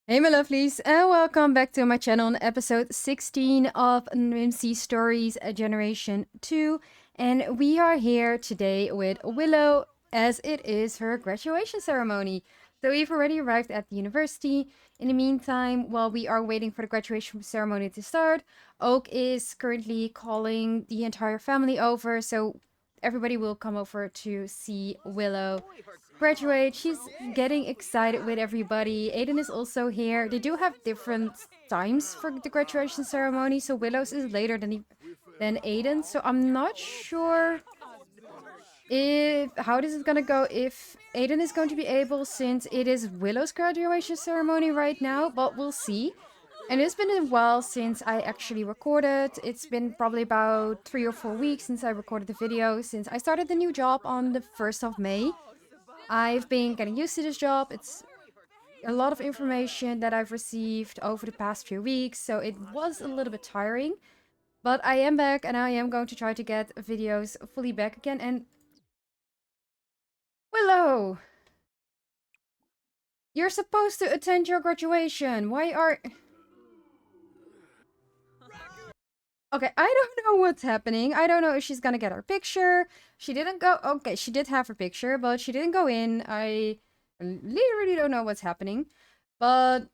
Hey my lovelies, and welcome back to my channel on episode 16 of Whimsy Stories Generation 2. And we are here today with Willow as it is her graduation ceremony. So we've already arrived at the university. In the meantime, while we are waiting for the graduation ceremony to start, Oak is currently calling the entire family over. So everybody will come over to see Willow graduate. She's getting excited with everybody. Aiden is also here. They do have different times for the graduation ceremony, so Willow's is later than Aiden. So I'm not sure if how this is gonna go. If Aiden is going to be able, since it is Willow's graduation ceremony right now, but we'll see. And it's been a while since I actually recorded. It's been probably about 3 or 4 weeks since I recorded the video, since I started the new job on the 1st of May. I've been getting used to this job. It's a lot of information that I've received over the past few weeks, so it was a little bit tiring. But I am back and I am going to try to get videos fully back again. And Willow, you're supposed to attend your graduation. Why are... Okay, I don't know what's happening. I don't know if she's gonna get her picture. She didn't go... Okay, she did have her picture, but she didn't go in. I literally don't know what's happening. But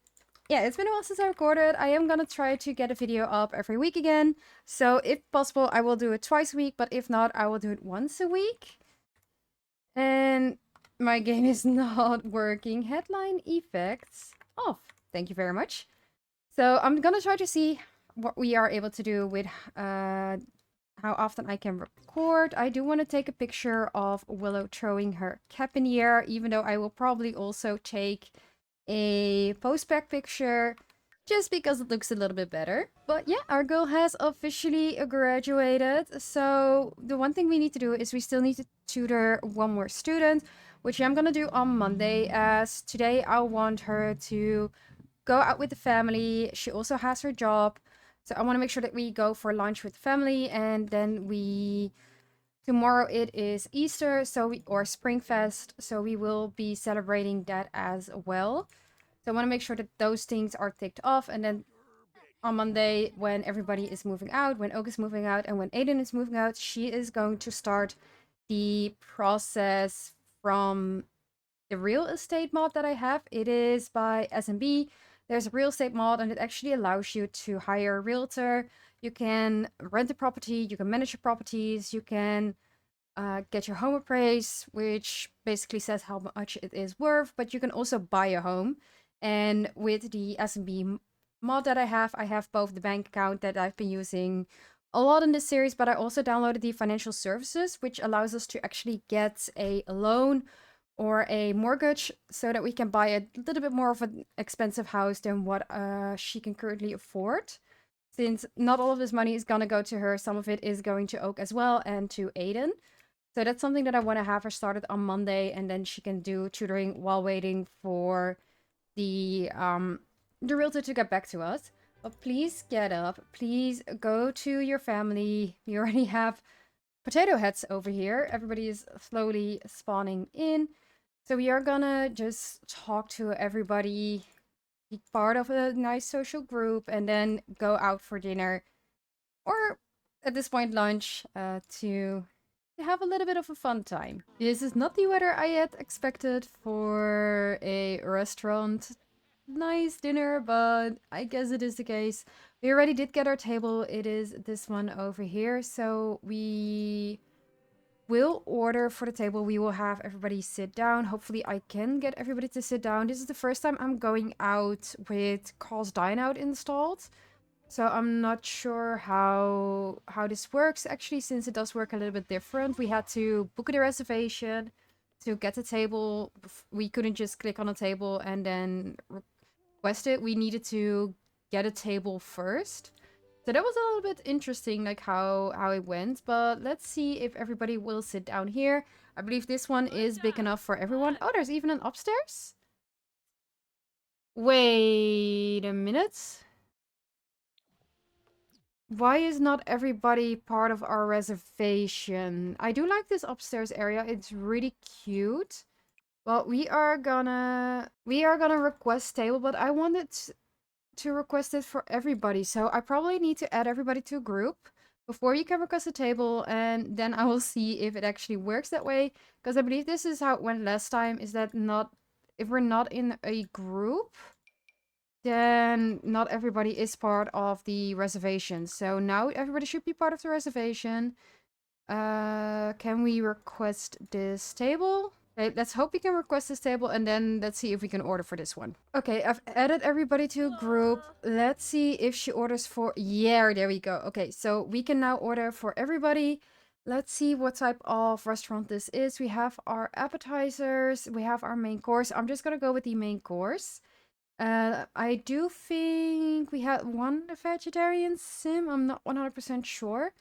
yeah, it's been a while since I recorded. I am gonna try to get a video up every week again. So if possible, I will do it twice a week. But if not, I will do it once a week. And my game is not working. Headline effects off. Thank you very much. So I'm gonna try to see what we are able to do with how often I can record. I do want to take a picture of Willow throwing her cap in the air, even though I will probably also take a post-pack picture just because it looks a little bit better. But yeah, our girl has officially graduated. So the one thing we need to do is we still need to tutor one more student, which I'm gonna do on Monday, as today I want her to go out with the family. She also has her job. So I want to make sure that we go for lunch with the family, and then tomorrow it is Easter, or Springfest, so we will be celebrating that as well. So I want to make sure that those things are ticked off, and then on Monday, when everybody is moving out, when Oak is moving out, and when Aiden is moving out, she is going to start the process from the real estate mod that I have. It is by SMB. There's a real estate mod, and it actually allows you to hire a realtor. You can rent a property, you can manage your properties, you can get your home appraised, which basically says how much it is worth, but you can also buy a home. And with the SMB mod that I have both the bank account that I've been using a lot in this series, but I also downloaded the financial services, which allows us to actually get a loan or a mortgage so that we can buy a little bit more of an expensive house than what she can currently afford. Since not all of this money is gonna go to her, some of it is going to Oak as well and to Aiden. So that's something that I want to have her started on Monday, and then she can do tutoring while waiting for the realtor to get back to us. But please get up. Please go to your family. You already have potato heads over here. Everybody is slowly spawning in. So we are gonna just talk to everybody, be part of a nice social group, and then go out for dinner. Or at this point lunch, to have a little bit of a fun time. This is not the weather I had expected for a restaurant. Nice dinner, but I guess it is the case. We already did get our table. It is this one over here. So we will order for the table. We will have everybody sit down. Hopefully I can get everybody to sit down. This is the first time I'm going out with Carl's Dine Out installed. So I'm not sure how this works actually, since it does work a little bit different. We had to book the reservation to get the table. We couldn't just click on a table and then request it. We needed to get a table first. So that was a little bit interesting, like how it went. But let's see if everybody will sit down here. I believe this one is big enough for everyone. Oh, there's even an upstairs? Wait a minute. Why is not everybody part of our reservation? I do like this upstairs area. It's really cute. Well, we are gonna request table, but I wanted to request it for everybody. So I probably need to add everybody to a group before you can request a table, and then I will see if it actually works that way. Because I believe this is how it went last time, is that not if we're not in a group, then not everybody is part of the reservation. So now everybody should be part of the reservation. Can we request this table? Okay, let's hope we can request this table and then let's see if we can order for this one. Okay, I've added everybody to a group. Let's see if she orders for... Yeah, there we go. Okay, so we can now order for everybody. Let's see what type of restaurant this is. We have our appetizers. We have our main course. I'm just gonna go with the main course. I do think we had one vegetarian sim. I'm not 100% sure.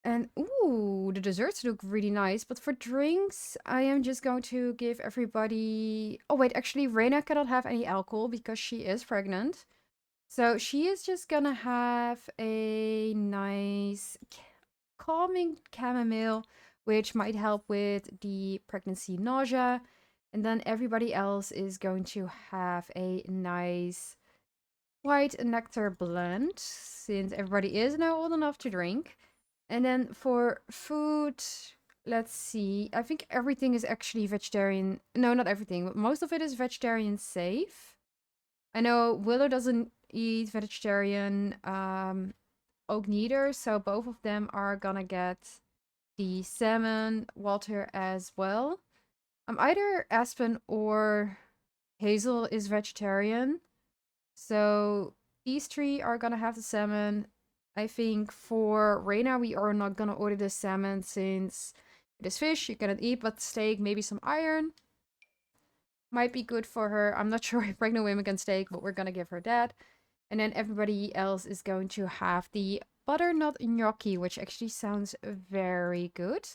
And ooh, the desserts look really nice. But for drinks, I am just going to give everybody... Oh wait, actually Reina cannot have any alcohol because she is pregnant. So she is just gonna have a nice calming chamomile, which might help with the pregnancy nausea. And then everybody else is going to have a nice white nectar blend, since everybody is now old enough to drink. And then for food, let's see. I think everything is actually vegetarian. No, not everything, but most of it is vegetarian safe. I know Willow doesn't eat vegetarian, Oak neither, so both of them are gonna get the salmon, Walter as well. Either Aspen or Hazel is vegetarian. So these three are gonna have the salmon. I think for Reina, we are not gonna order the salmon since it is fish, you cannot eat, but steak, maybe some iron. Might be good for her. I'm not sure if pregnant women can steak, but we're gonna give her that. And then everybody else is going to have the butternut gnocchi, which actually sounds very good.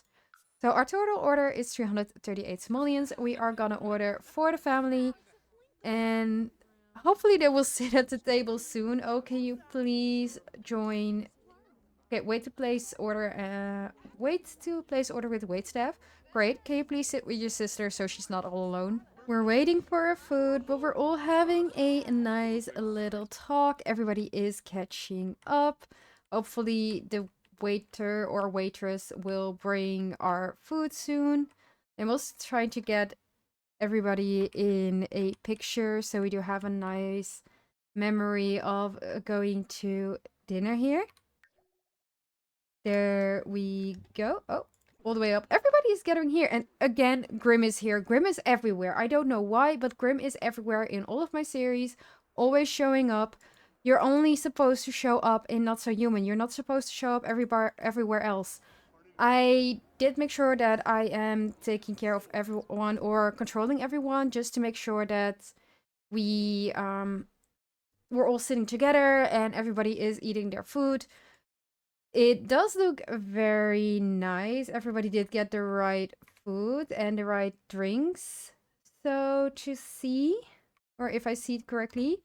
So our total order is 338 simoleons. We are gonna order for the family. And hopefully they will sit at the table soon. Oh, can you please join? Okay, wait to place order. Wait to place order with waitstaff. Great. Can you please sit with your sister so she's not all alone? We're waiting for our food, but we're all having a nice little talk. Everybody is catching up. Hopefully the waiter or waitress will bring our food soon. I'm also trying to get everybody in a picture so we do have a nice memory of going to dinner here. There we go. Oh, all the way up. Everybody is gathering here. And again, Grim is here. Grim is everywhere. I don't know why, but Grim is everywhere in all of my series. Always showing up. You're only supposed to show up in Not So Human. You're not supposed to show up everywhere else. I did make sure that I am taking care of everyone or controlling everyone just to make sure that we're all sitting together and everybody is eating their food. It does look very nice. Everybody did get the right food and the right drinks. So to see, or if I see it correctly.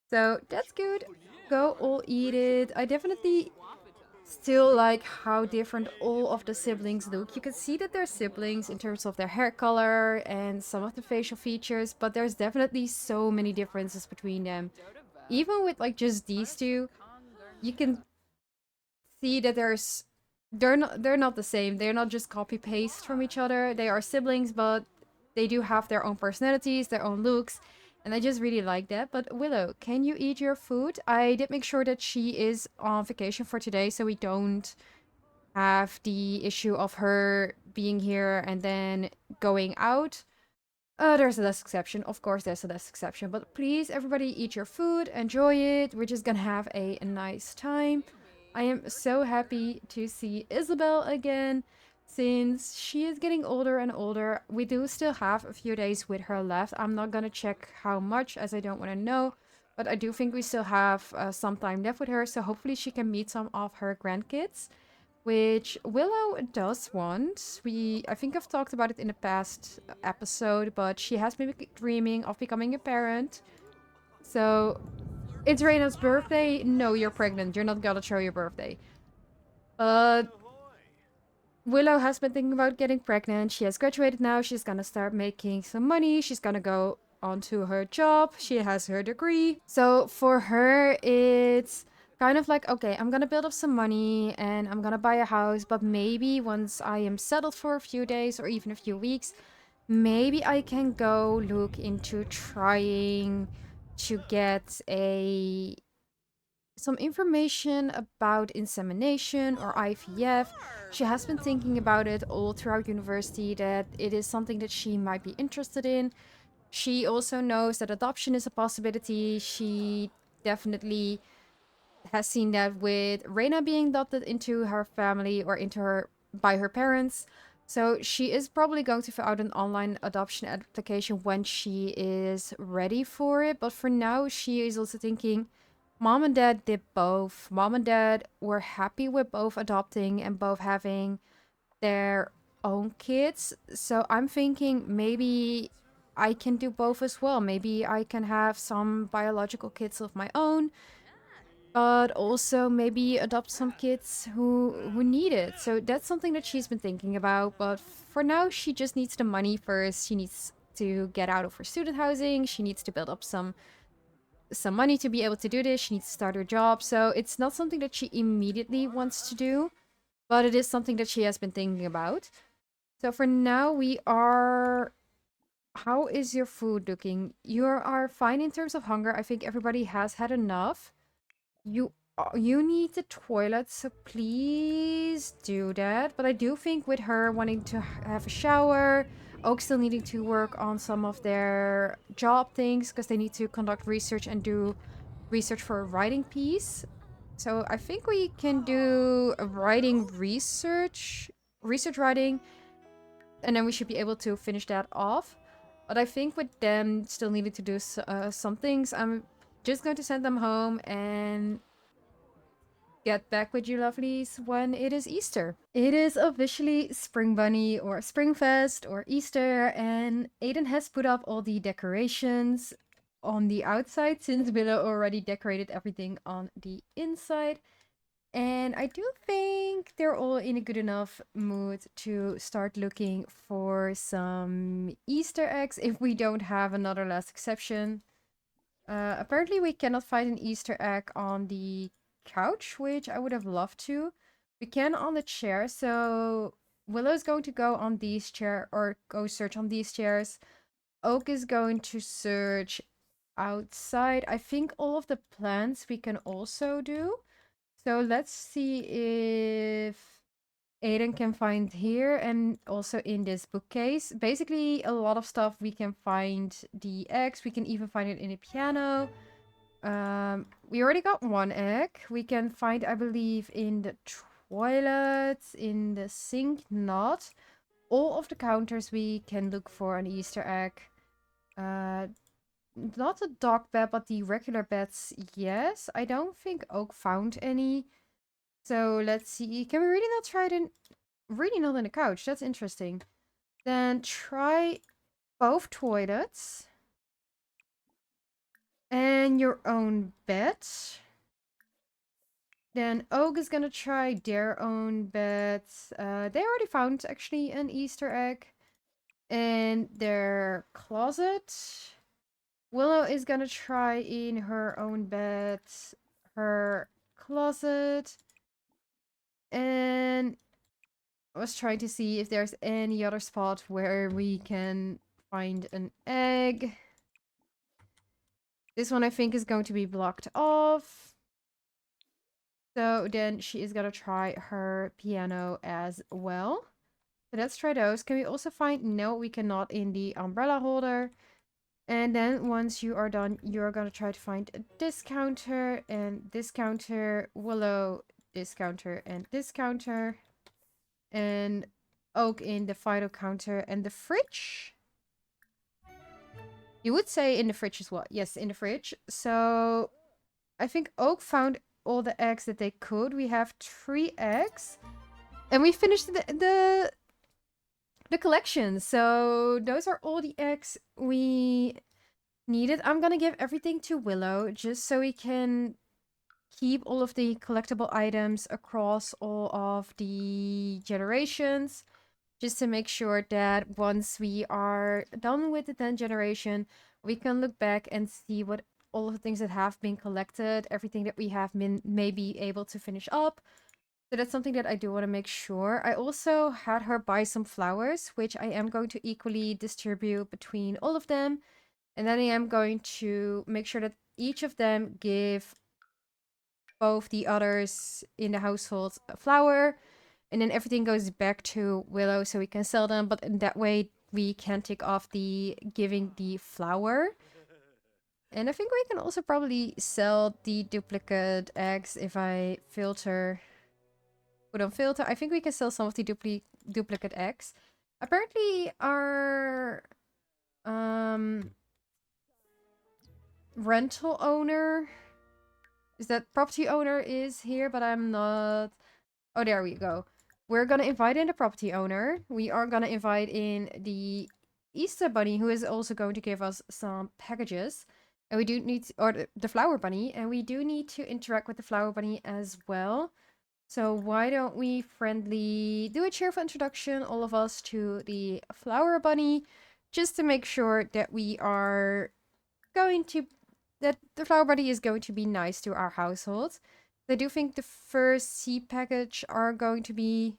So that's good. Go all eat it. I definitely still like how different all of the siblings look. You can see that they're siblings in terms of their hair color and some of the facial features, but there's definitely so many differences between them. Even with like just these two, you can see that they're not the same. They're not just copy paste from each other. They are siblings, but they do have their own personalities, their own looks, and I just really like that. But Willow, can you eat your food? I did make sure that she is on vacation for today, so we don't have the issue of her being here and then going out. There's a less exception. Of course, there's a less exception. But please, everybody, eat your food. Enjoy it. We're just gonna have a nice time. I am so happy to see Isabel again. Since she is getting older and older, we do still have a few days with her left. I'm not gonna check how much, as I don't want to know. But I do think we still have some time left with her. So hopefully she can meet some of her grandkids, which Willow does want. I think I've talked about it in the past episode, but she has been dreaming of becoming a parent. So it's Reina's birthday. No, you're pregnant. You're not gonna show your birthday. But Willow has been thinking about getting pregnant. She has graduated now. She's gonna start making some money. She's gonna go on to her job. She has her degree. So for her, it's kind of like, okay, I'm gonna build up some money and I'm gonna buy a house. But maybe once I am settled for a few days or even a few weeks, maybe I can go look into trying to get a some information about insemination or IVF. She has been thinking about it all throughout university, that it is something that she might be interested in. She also knows that adoption is a possibility. She definitely has seen that with Reina being adopted into her family or into her by her parents. So she is probably going to fill out an online adoption application when she is ready for it. But for now, she is also thinking, mom and dad did both. Mom and dad were happy with both adopting and both having their own kids. So I'm thinking maybe I can do both as well. Maybe I can have some biological kids of my own, but also maybe adopt some kids who need it. So that's something that she's been thinking about. But for now, she just needs the money first. She needs to get out of her student housing. She needs to build up some money to be able to do this. She needs to start her job. So it's not something that she immediately wants to do, but it is something that she has been thinking about. So for now, we are. How is your food looking? You are fine in terms of hunger. I think everybody has had enough. You need the toilet, so please do that. But I do think with her wanting to have a shower, Oak still needing to work on some of their job things because they need to conduct research and do research for a writing piece. So I think we can do a writing research writing, and then we should be able to finish that off. But I think with them still needing to do some things, I'm just going to send them home and get back with you lovelies when it is Easter. It is officially Spring Bunny or Springfest or Easter, and Aiden has put up all the decorations on the outside since Willow already decorated everything on the inside. And I do think they're all in a good enough mood to start looking for some Easter eggs if we don't have another last exception. Apparently we cannot find an Easter egg on the couch, which I would have loved to. We can on the chair, so Willow's going to go on these chair or go search on these chairs. Oak is going to search outside. I think all of the plants we can also do. So let's see if Aiden can find here and also in this bookcase. Basically, a lot of stuff we can find the eggs. We can even find it in a piano. We already got one egg. We can find, I believe, in the toilet, in the sink, not. All of the counters we can look for an Easter egg. Not the dog bed, but the regular beds, yes. I don't think Oak found any. So let's see. Can we really not try it in... Really not in the couch. That's interesting. Then try both toilets. And your own bed. Then Oak is gonna try their own beds. They already found actually an Easter egg in their closet. Willow is gonna try in her own bed, her closet. And I was trying to see if there's any other spot where we can find an egg. This one I think is going to be blocked off. So then she is gonna try her piano as well. So let's try those. Can we also find... No, we cannot in the umbrella holder. And then once you are done, you're gonna try to find this counter and this counter, Willow, this counter and this counter. And Oak in the final counter and the fridge. You would say in the fridge as well. Yes, in the fridge. So I think Oak found all the eggs that they could. We have 3 eggs. And we finished the collection. So those are all the eggs we needed. I'm gonna give everything to Willow just so we can keep all of the collectible items across all of the generations, just to make sure that once we are done with the 10th generation, we can look back and see what all of the things that have been collected, everything that we have been maybe able to finish up. So that's something that I do want to make sure. I also had her buy some flowers, which I am going to equally distribute between all of them. And then I am going to make sure that each of them give both the others in the household a flower. And then everything goes back to Willow so we can sell them. But in that way, we can tick off the giving the flower. And I think we can also probably sell the duplicate eggs if I filter. Put on filter. I think we can sell some of the duplicate eggs. Apparently, our rental owner is that property owner is here, but I'm not. Oh, there we go. We're gonna invite in the property owner. We are gonna invite in the Easter bunny, who is also going to give us some packages. And we do need, or the flower bunny, and we do need to interact with the flower bunny as well. So why don't we friendly do a cheerful introduction, all of us, to the flower bunny, just to make sure that we are going to, that the flower bunny is going to be nice to our household. I do think the first seed package are going to be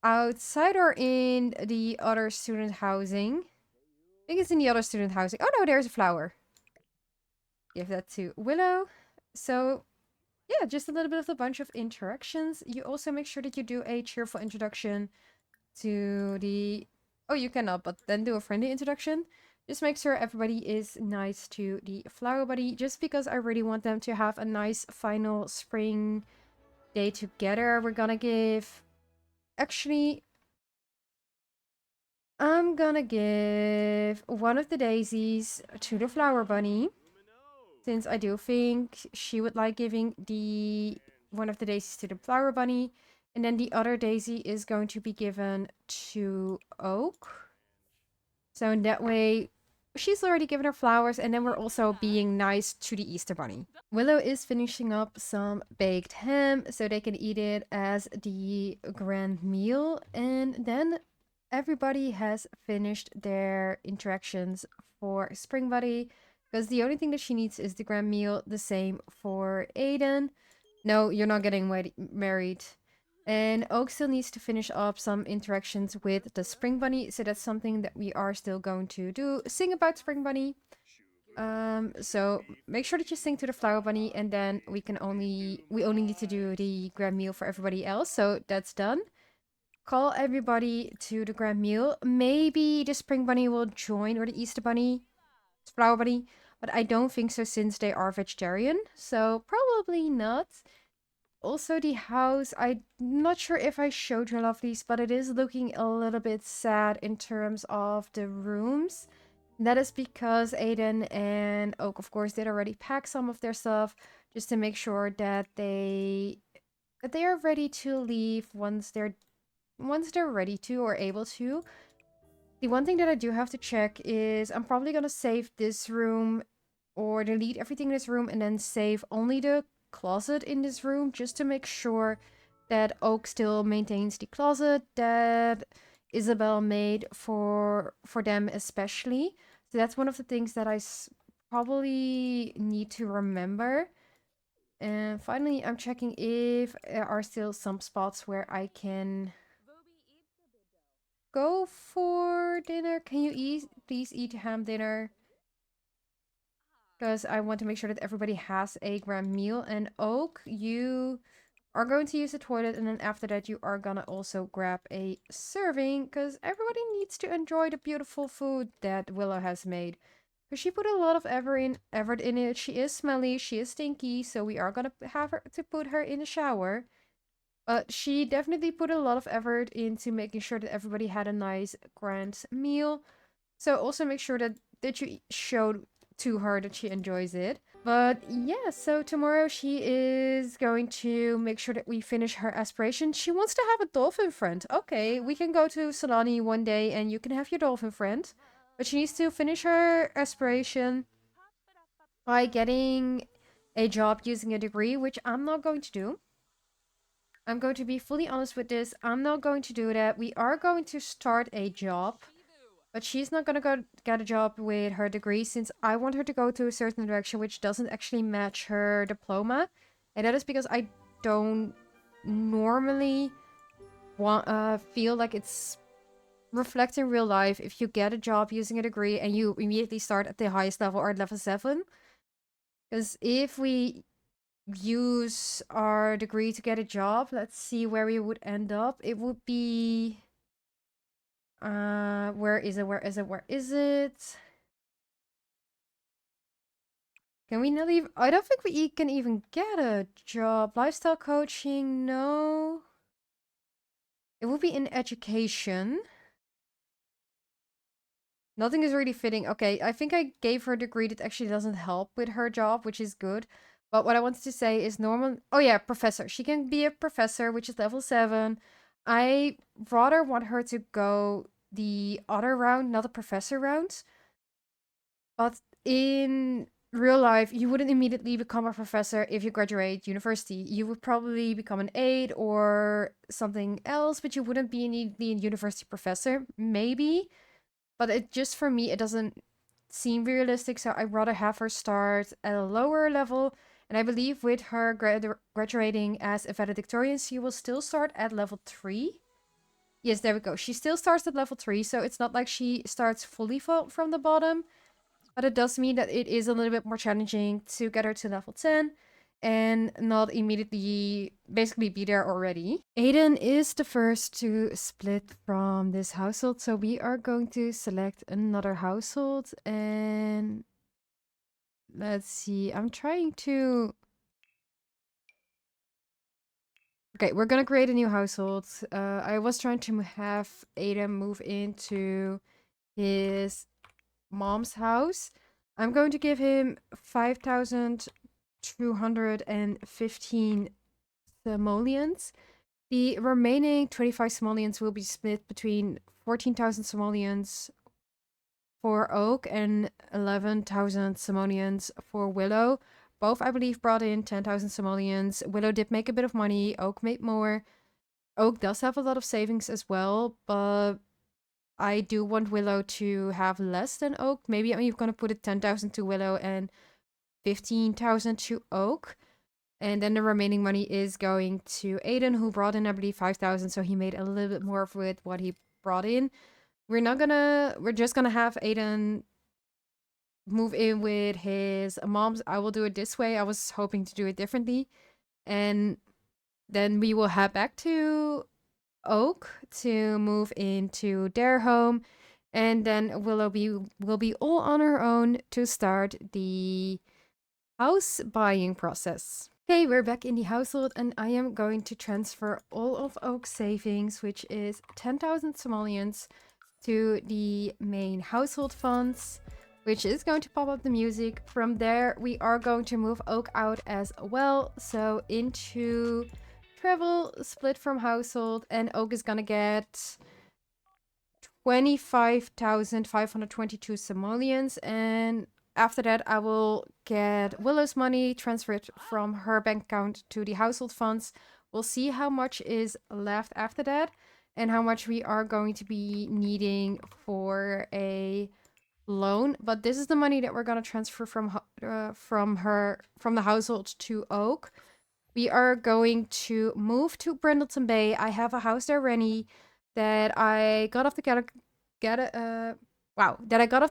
outside or in the other student housing. I think it's in the other student housing. Oh no, there's a flower. Give that to Willow. So yeah, just a little bit of a bunch of interactions. You also make sure that you do a cheerful introduction to the... Oh, you cannot, but then do a friendly introduction. Just make sure everybody is nice to the flower buddy, just because I really want them to have a nice final spring day together. We're gonna give... Actually, I'm gonna give one of the daisies to the flower bunny, since I do think she would like giving the one of the daisies to the flower bunny. And then the other daisy is going to be given to Oak. So in that way, she's already given her flowers, and then we're also being nice to the Easter bunny. Willow is finishing up some baked ham so they can eat it as the grand meal. And then everybody has finished their interactions for Spring Buddy, because the only thing that she needs is the grand meal. The same for Aiden. No, you're not getting married. And Oak still needs to finish up some interactions with the Spring Bunny, so that's something that we are still going to do. Sing about Spring Bunny. So make sure that you sing to the Flower Bunny, and then we only need to do the grand meal for everybody else. So that's done. Call everybody to the grand meal. Maybe the Spring Bunny will join, or the Easter Bunny, Flower Bunny, but I don't think so since they are vegetarian. So probably not. Also, the house, I'm not sure if I showed you lovelies, but it is looking a little bit sad in terms of the rooms. That is because Aiden and Oak, of course, did already pack some of their stuff just to make sure that they are ready to leave once they're ready to or able to. The one thing that I do have to check is I'm probably gonna save this room or delete everything in this room and then save only the closet in this room, just to make sure that Oak still maintains the closet that Isabel made for them especially. So that's one of the things that I probably need to remember. And finally, I'm checking if there are still some spots where I can go for dinner. Can you please eat ham dinner? Because I want to make sure that everybody has a grand meal. And Oak, you are going to use the toilet, and then after that you are gonna also grab a serving, because everybody needs to enjoy the beautiful food that Willow has made. Because she put a lot of effort in it. She is smelly, she is stinky, so we are gonna have her to put her in the shower. But she definitely put a lot of effort into making sure that everybody had a nice grand meal. So also make sure that you showed to her that she enjoys it. But yeah, so tomorrow she is going to make sure that we finish her aspiration. She wants to have a dolphin friend. Okay, we can go to Solani one day and you can have your dolphin friend. But she needs to finish her aspiration by getting a job using a degree, which I'm not going to do. I'm going to be fully honest with this. I'm not going to do that. We are going to start a job, but she's not going to go get a job with her degree since I want her to go to a certain direction which doesn't actually match her diploma. And that is because I don't normally feel like it's reflecting real life if you get a job using a degree and you immediately start at the highest level or at level 7. Because if we use our degree to get a job, let's see where we would end up. It would be where is it? Can we not even, I don't think we can even get a job. Lifestyle coaching, no. It would be in education. Nothing is really fitting. Okay, I think I gave her a degree that actually doesn't help with her job, which is good. But what I wanted to say is normal. Oh yeah, professor. She can be a professor, which is level 7. I rather want her to go the other round, not the professor round. But in real life, you wouldn't immediately become a professor if you graduate university. You would probably become an aide or something else, but you wouldn't be immediately a university professor. Maybe. But it just for me, it doesn't seem realistic. So I'd rather have her start at a lower level. And I believe with her graduating as a valedictorian, she will still start at level 3. Yes, there we go. She still starts at level 3. So it's not like she starts fully from the bottom. But it does mean that it is a little bit more challenging to get her to level 10 and not immediately basically be there already. Aiden is the first to split from this household, so we are going to select another household and let's see. I'm trying to... Okay, we're gonna create a new household. I was trying to have Aiden move into his mom's house. I'm going to give him 5,215 simoleons. The remaining 25 simoleons will be split between 14,000 simoleons for Oak and 11,000 simoleons for Willow. Both, I believe, brought in 10,000 simoleons. Willow did make a bit of money. Oak made more. Oak does have a lot of savings as well, but I do want Willow to have less than Oak. Maybe I'm going to put it 10,000 to Willow and 15,000 to Oak. And then the remaining money is going to Aiden, who brought in, I believe, 5,000. So he made a little bit more with what he brought in. We're just gonna have Aiden move in with his mom's. I will do it this way. I was hoping to do it differently. And then we will head back to Oak to move into their home. And then Willow will be all on her own to start the house buying process. Okay, we're back in the household and I am going to transfer all of Oak's savings, which is 10,000 simoleons, to the main household funds, which is going to pop up the music. From there, we are going to move Oak out as well. So into travel, split from household, and Oak is gonna get 25,522 simoleons. And after that, I will get Willow's money transferred from her bank account to the household funds. We'll see how much is left after that and how much we are going to be needing for a loan. But this is the money that we're going to transfer from the household to Oak. We are going to move to Brindleton Bay. I have a house there ready that I got off the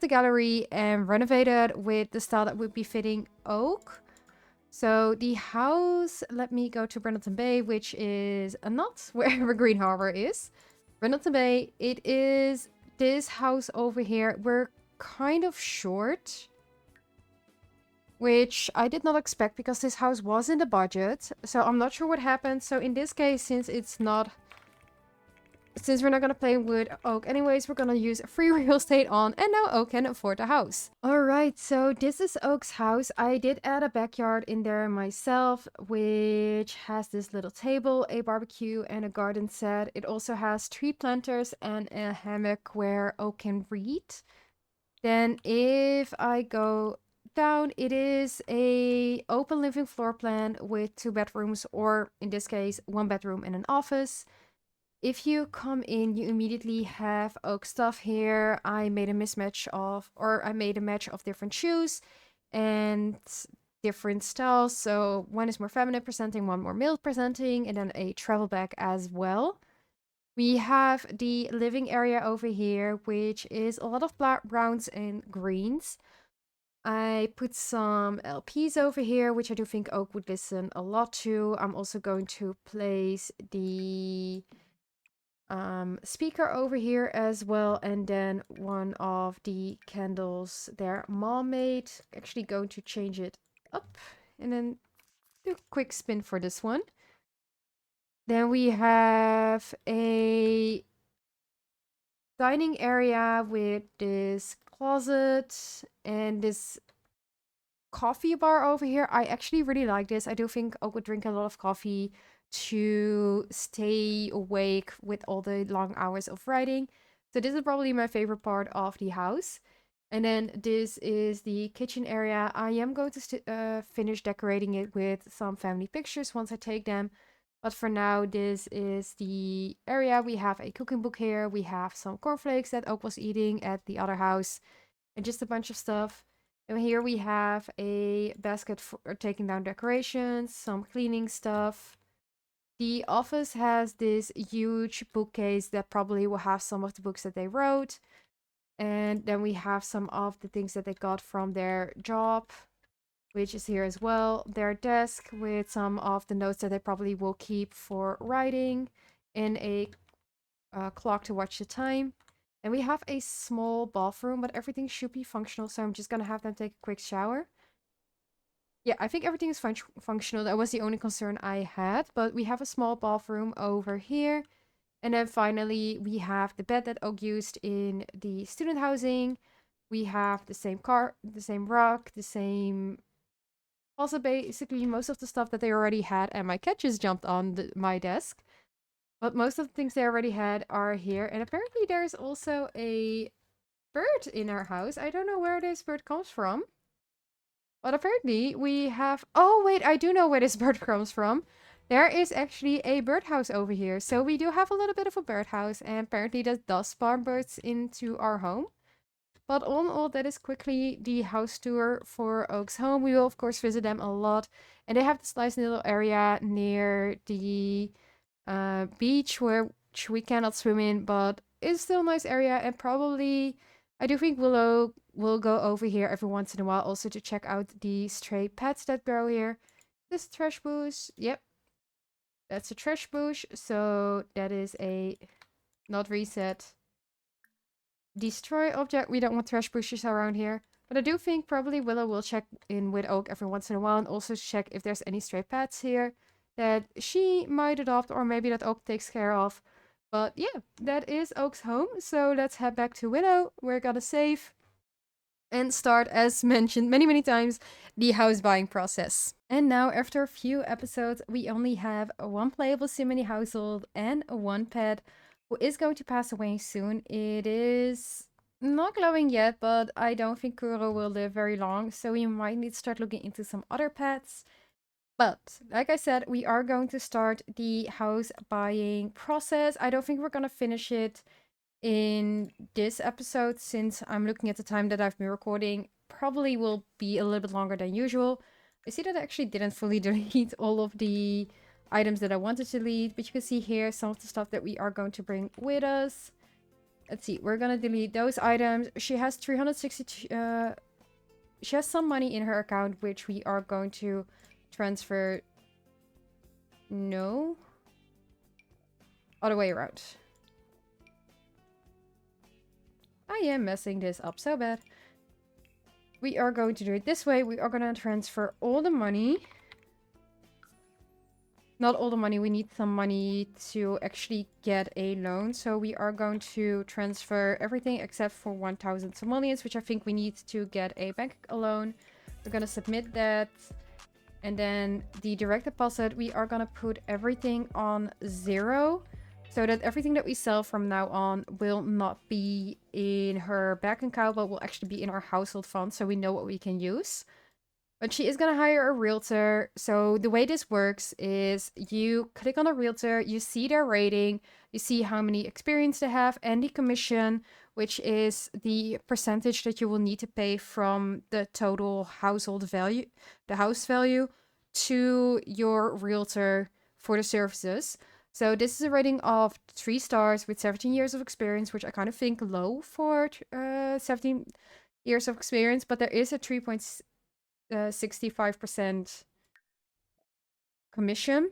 gallery and renovated with the style that would be fitting Oak. So the house, let me go to Brindleton Bay, which is not where Green Harbor is. Brindleton Bay, it is this house over here. We're kind of short, which I did not expect because this house was in the budget. So I'm not sure what happened. So in this case, since we're not going to play with Oak anyways, we're going to use free real estate on, and now Oak can afford the house. Alright, so this is Oak's house. I did add a backyard in there myself, which has this little table, a barbecue, and a garden set. It also has tree planters and a hammock where Oak can read. Then if I go down, it is a open living floor plan with 2 bedrooms, or in this case, 1 bedroom and an office. If you come in, you immediately have oak stuff here. I made a match of different shoes and different styles. So one is more feminine presenting, one more male presenting, and then a travel bag as well. We have the living area over here, which is a lot of browns and greens. I put some LPs over here, which I do think Oak would listen a lot to. I'm also going to place the speaker over here as well, and then one of the candles their mom made. Actually going to change it up and then do a quick spin for this one. Then we have a dining area with this closet and this coffee bar over here. I actually really like this. I do think I would drink a lot of coffee to stay awake with all the long hours of writing. So this is probably my favorite part of the house. And then this is the kitchen area. I am going to finish decorating it with some family pictures once I take them. But for now, this is the area. We have a cooking book here. We have some cornflakes that Oak was eating at the other house. And just a bunch of stuff. And here we have a basket for taking down decorations, some cleaning stuff. The office has this huge bookcase that probably will have some of the books that they wrote. And then we have some of the things that they got from their job, which is here as well. Their desk with some of the notes that they probably will keep for writing, and a clock to watch the time. And we have a small bathroom, but everything should be functional, so I'm just gonna have them take a quick shower. Yeah, I think everything is functional. That was the only concern I had, but we have a small bathroom over here. And then finally, we have the bed that Oak used in the student housing. We have the same the same rug, the same... Also, basically, most of the stuff that they already had, and my cat just jumped on my desk. But most of the things they already had are here. And apparently there's also a bird in our house. I don't know where this bird comes from. But apparently we have... Oh, wait, I do know where this bird comes from. There is actually a birdhouse over here. So we do have a little bit of a birdhouse. And apparently that does spawn birds into our home. But all in all, that is quickly the house tour for Oak's home. We will, of course, visit them a lot. And they have this nice little area near the beach which we cannot swim in. But it's still a nice area. And probably, I do think Willow will go over here every once in a while also to check out the stray pets that grow here. This trash bush. Yep. That's a trash bush. So that is a not reset. Destroy object. We don't want trash bushes around here. But I do think probably Willow will check in with Oak every once in a while and also check if there's any stray pets here that she might adopt or maybe that Oak takes care of. But yeah, that is Oak's home. So let's head back to Willow. We're gonna save and start, as mentioned many times, the house buying process. And now, after a few episodes, we only have one playable sim in the household and one pet who is going to pass away soon. It is not glowing yet, but I don't think Kuro will live very long, so we might need to start looking into some other pets. But, like I said, we are going to start the house buying process. I don't think we're going to finish it in this episode, since I'm looking at the time that I've been recording. Probably will be a little bit longer than usual. I see that I actually didn't fully delete all of the items that I wanted to delete, but you can see here some of the stuff that we are going to bring with us. Let's see, we're gonna delete those items. She has 362, she has some money in her account, which we are going to transfer. No. Other way around. I am messing this up so bad. We are going to do it this way. We are going to transfer all the money. Not all the money. We need some money to actually get a loan. So we are going to transfer everything except for 1,000 simoleons, which I think we need to get a bank loan. We're going to submit that. And then the direct deposit, we are going to put everything on 0. so that everything that we sell from now on will not be in her bank account, but will actually be in our household fund, so we know what we can use. But she is going to hire a realtor. So the way this works is you click on a realtor, you see their rating, you see how many experience they have, and the commission, which is the percentage that you will need to pay from the total household value, the house value, to your realtor for the services. So this is a rating of 3 stars with 17 years of experience, which I kind of think low for 17 years of experience, but there is a 65% commission.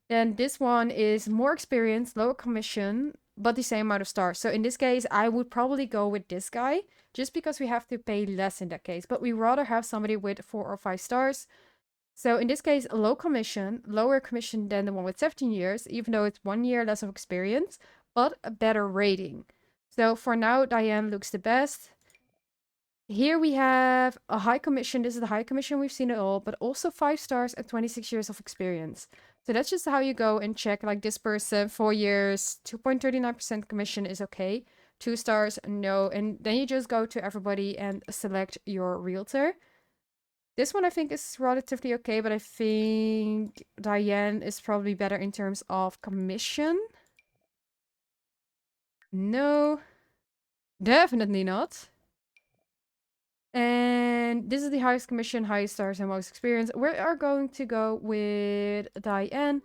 Then this one is more experience, lower commission, but the same amount of stars. So in this case, I would probably go with this guy just because we have to pay less in that case. But we rather have somebody with 4 or 5 stars. So in this case, low commission, lower commission than the one with 17 years, even though it's 1 year less of experience, but a better rating. So for now, Diane looks the best. Here we have a high commission. This is the high commission we've seen it all, but also 5 stars and 26 years of experience. So that's just how you go and check, like, this person, 4 years, 2.39% commission is okay. 2 stars, no. And then you just go to everybody and select your realtor. This one I think is relatively okay, but I think Diane is probably better in terms of commission. No, definitely not. And this is the highest commission, highest stars, and most experience. We are going to go with Diane.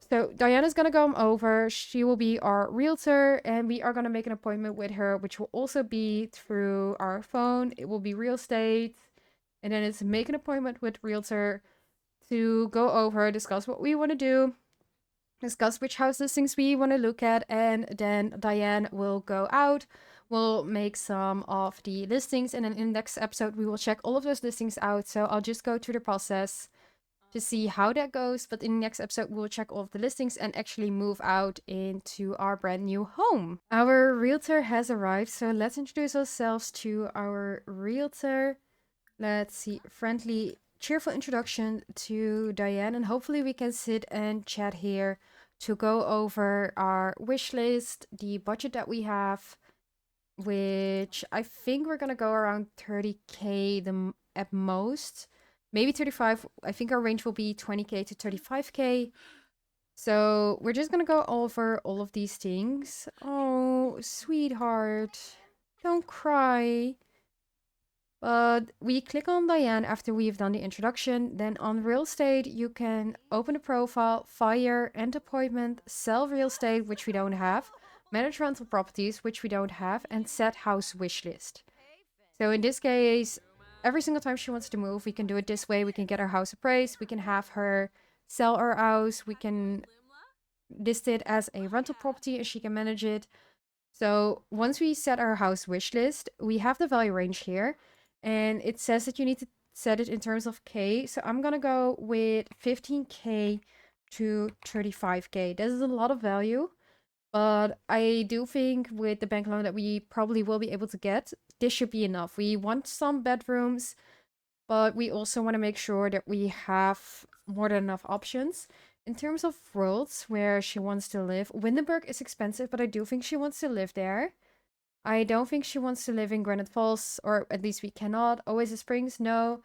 So Diane is going to come over. She will be our realtor, and we are going to make an appointment with her, which will also be through our phone. It will be real estate. And then it's make an appointment with realtor to go over, discuss what we want to do, discuss which house listings we want to look at, and then Diane will go out. We'll make some of the listings, and then in the next episode, we will check all of those listings out. So I'll just go through the process to see how that goes. But in the next episode, we'll check all of the listings and actually move out into our brand new home. Our realtor has arrived, so let's introduce ourselves to our realtor. Let's see, friendly, cheerful introduction to Diane, and hopefully we can sit and chat here to go over our wish list, the budget that we have, which I think we're gonna go around 30k at most, maybe 35. I think our range will be 20k to 35k. So we're just gonna go over all of these things. Oh, sweetheart, don't cry. But we click on Diane after we've done the introduction. Then on real estate, you can open a profile, fire, end appointment, sell real estate, which we don't have, manage rental properties, which we don't have, and set house wish list. So in this case, every single time she wants to move, we can do it this way. We can get our house appraised. We can have her sell our house. We can list it as a rental property and she can manage it. So once we set our house wish list, we have the value range here. And it says that you need to set it in terms of K. So I'm going to go with 15k to 35k. This is a lot of value. But I do think with the bank loan that we probably will be able to get, this should be enough. We want some bedrooms, but we also want to make sure that we have more than enough options. In terms of worlds where she wants to live, Windenburg is expensive, but I do think she wants to live there. I don't think she wants to live in Granite Falls, or at least we cannot. Oasis Springs, no.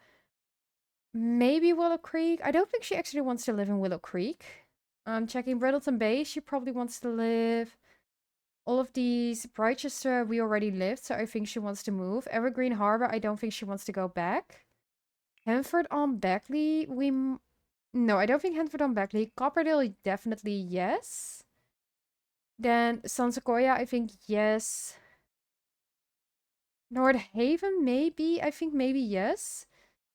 Maybe Willow Creek. I don't think she actually wants to live in Willow Creek. I'm checking Britechester Bay. She probably wants to live. All of these, Britechester, we already lived, so I think she wants to move. Evergreen Harbor, I don't think she wants to go back. Hanford on Beckley, no, I don't think Hanford on Beckley. Copperdale, definitely yes. Then San Sequoia, I think yes. North Haven, maybe. I think maybe yes.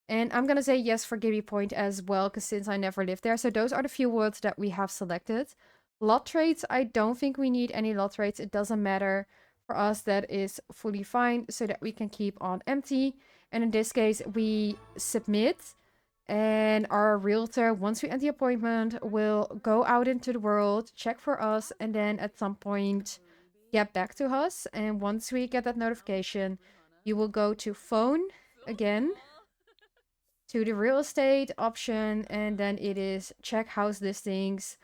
And I'm gonna say yes for Gibby Point as well, because since I never lived there. So those are the few words that we have selected. Lot traits, I don't think we need any lot traits. It doesn't matter. For us, that is fully fine, so that we can keep on empty. And in this case, we submit. And our realtor, once we end the appointment, will go out into the world, check for us, and then at some point get back to us. And once we get that notification, you will go to phone again, to the real estate option, and then it is check house listings,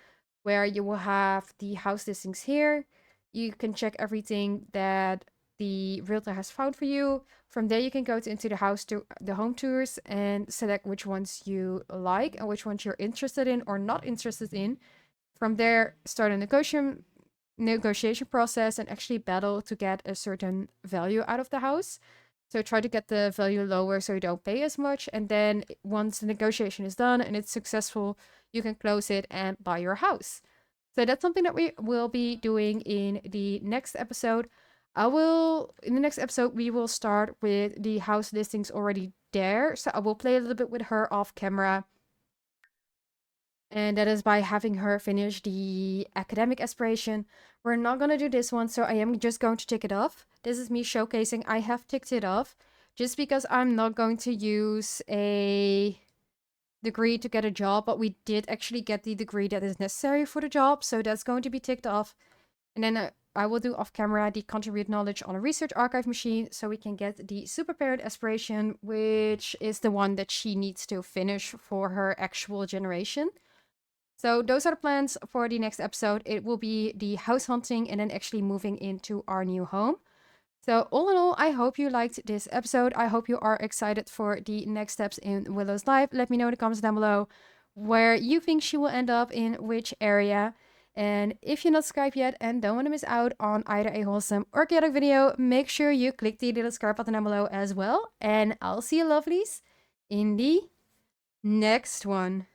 where you will have the house listings here. You can check everything that the realtor has found for you. From there, you can go into the home tours and select which ones you like and which ones you're interested in or not interested in. From there, start a negotiation process and actually battle to get a certain value out of the house. So try to get the value lower so you don't pay as much. And then once the negotiation is done and it's successful, you can close it and buy your house. So that's something that we will be doing in the next episode. In the next episode, we will start with the house listings already there. So I will play a little bit with her off camera. And that is by having her finish the academic aspiration. We're not going to do this one, so I am just going to tick it off. This is me showcasing I have ticked it off just because I'm not going to use a degree to get a job, but we did actually get the degree that is necessary for the job, so that's going to be ticked off. And then I will do off camera the contribute knowledge on a research archive machine so we can get the super parent aspiration, which is the one that she needs to finish for her actual generation. So those are the plans for the next episode. It will be the house hunting and then actually moving into our new home. So all in all, I hope you liked this episode. I hope you are excited for the next steps in Willow's life. Let me know in the comments down below where you think she will end up, in which area. And if you're not subscribed yet and don't want to miss out on either a wholesome or chaotic video, make sure you click the little subscribe button down below as well. And I'll see you lovelies in the next one.